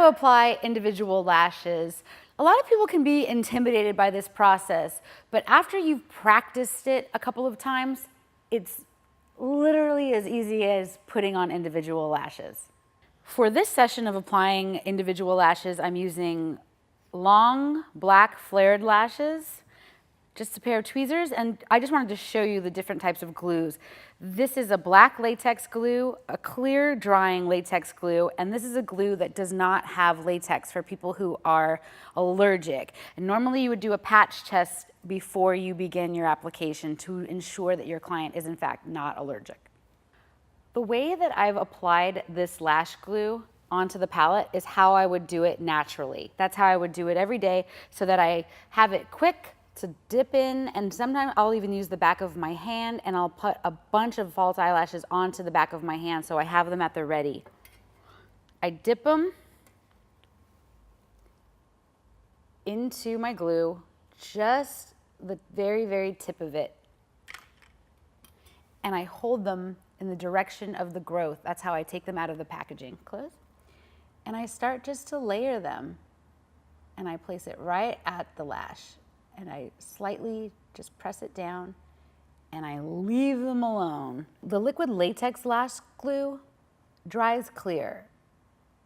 apply individual lashes. A lot of people can be intimidated by this process, but after you've practiced it a couple of times, it's literally as easy as putting on individual lashes. For this session of applying individual lashes, I'm using long black flared lashes, just a pair of tweezers, and I just wanted to show you the different types of glues. This is a black latex glue, a clear drying latex glue, and this is a glue that does not have latex for people who are allergic. And normally you would do a patch test before you begin your application to ensure that your client is in fact not allergic. The way that I've applied this lash glue onto the palette is how I would do it naturally. That's how I would do it every day so that I have it quick to dip in, and sometimes I'll even use the back of my hand and I'll put a bunch of false eyelashes onto the back of my hand so I have them at the ready. I dip them into my glue, just the very, very tip of it, and I hold them in the direction of the growth. That's how I take them out of the packaging. Close. And I start just to layer them, and I place it right at the lash. And I slightly just press it down and I leave them alone. The liquid latex lash glue dries clear.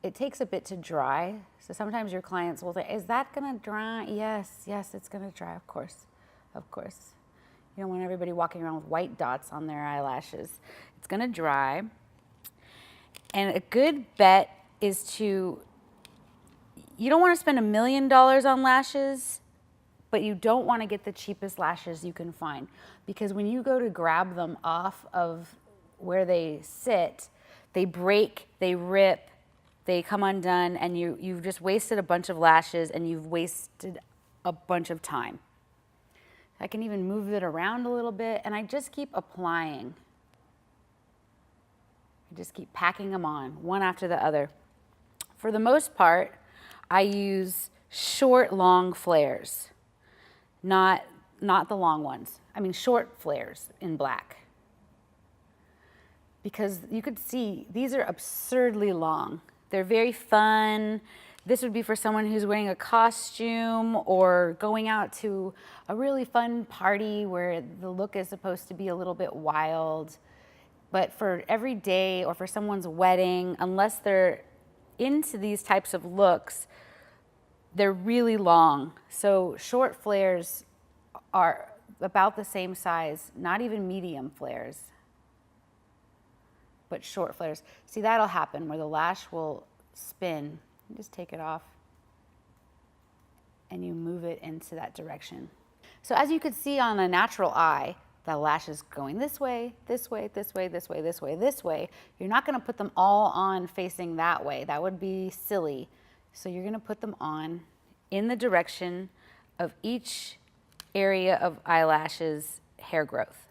It takes a bit to dry. So sometimes your clients will say, is that gonna dry? Yes, it's gonna dry, of course, of course. You don't want everybody walking around with white dots on their eyelashes. It's gonna dry. And a good bet is you don't wanna spend $1 million on lashes, but you don't want to get the cheapest lashes you can find, because when you go to grab them off of where they sit, they break, they rip, they come undone, and you've just wasted a bunch of lashes and you've wasted a bunch of time. I can even move it around a little bit, and I just keep applying. I just keep packing them on, one after the other. For the most part, I use short, long flares. Not the long ones. I mean short flares in black. Because you could see, these are absurdly long. They're very fun. This would be for someone who's wearing a costume or going out to a really fun party where the look is supposed to be a little bit wild. But for every day or for someone's wedding, unless they're into these types of looks, they're really long. So short flares are about the same size, not even medium flares, but short flares. See, that'll happen where the lash will spin. You just take it off and you move it into that direction. So as you could see on a natural eye, the lash is going this way, this way, this way, this way, this way, this way. You're not gonna put them all on facing that way. That would be silly. So you're gonna put them on in the direction of each area of eyelashes hair growth.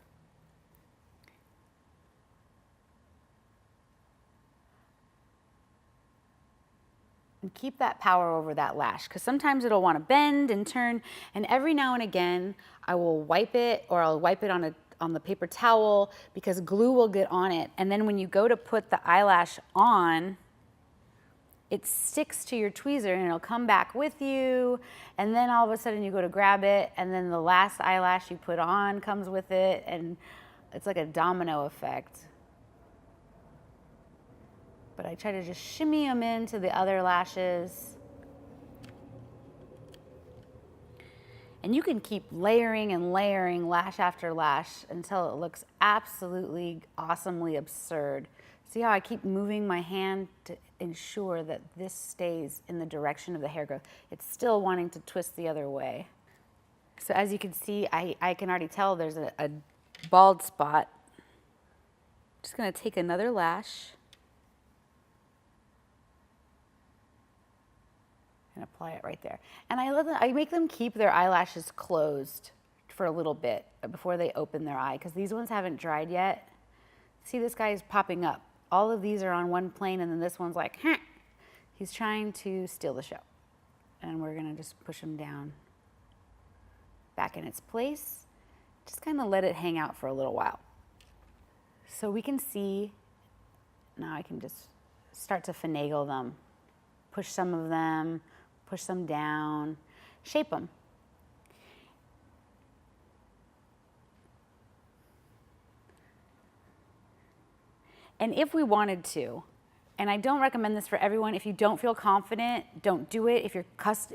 And keep that power over that lash, because sometimes it'll want to bend and turn, and every now and again I will wipe it, or I'll wipe it on the paper towel, because glue will get on it, and then when you go to put the eyelash on, it sticks to your tweezer and it'll come back with you, and then all of a sudden you go to grab it and then the last eyelash you put on comes with it, and it's like a domino effect. But I try to just shimmy them into the other lashes. And you can keep layering and layering lash after lash until it looks absolutely awesomely absurd. See how I keep moving my hand to ensure that this stays in the direction of the hair growth. It's still wanting to twist the other way. So as you can see, I can already tell there's a bald spot. Just gonna take another lash and apply it right there. And I make them keep their eyelashes closed for a little bit before they open their eye, because these ones haven't dried yet. See, this guy is popping up. All of these are on one plane, and then this one's like, huh. He's trying to steal the show. And we're gonna just push him down back in its place. Just kind of let it hang out for a little while. So we can see, now I can just start to finagle them. push some of them, push them down, shape them. And if we wanted to, and I don't recommend this for everyone, if you don't feel confident, don't do it. If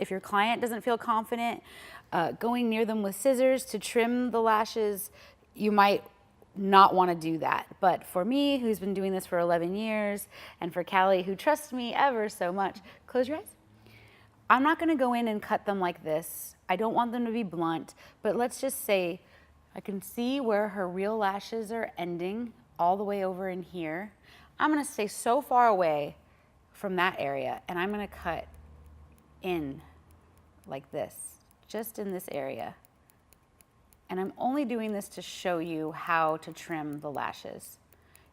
your client doesn't feel confident, going near them with scissors to trim the lashes, you might not want to do that. But for me, who's been doing this for 11 years, and for Callie, who trusts me ever so much, close your eyes. I'm not going to go in and cut them like this. I don't want them to be blunt, but let's just say I can see where her real lashes are ending all the way over in here. I'm going to stay so far away from that area, and I'm going to cut in like this, just in this area. And I'm only doing this to show you how to trim the lashes.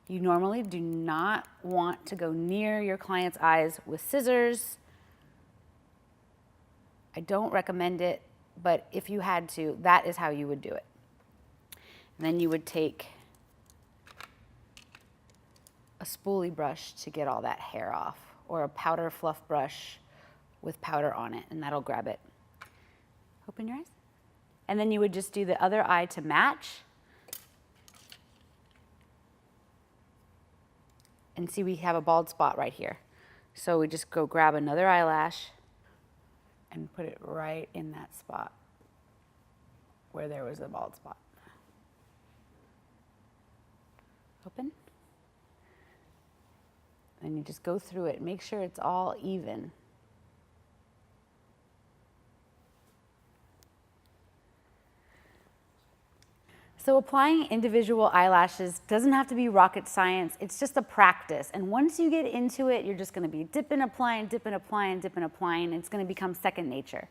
You normally do not want to go near your client's eyes with scissors. I don't recommend it, but if you had to, that is how you would do it. And then you would take a spoolie brush to get all that hair off, or a powder fluff brush with powder on it, and that'll grab it. Open your eyes. And then you would just do the other eye to match. And see, we have a bald spot right here. So we just go grab another eyelash and put it right in that spot where there was a bald spot. Open. And you just go through it. Make sure it's all even. So applying individual eyelashes doesn't have to be rocket science. It's just a practice. And once you get into it, you're just going to be dipping, applying, dipping, applying, dipping, applying. It's going to become second nature.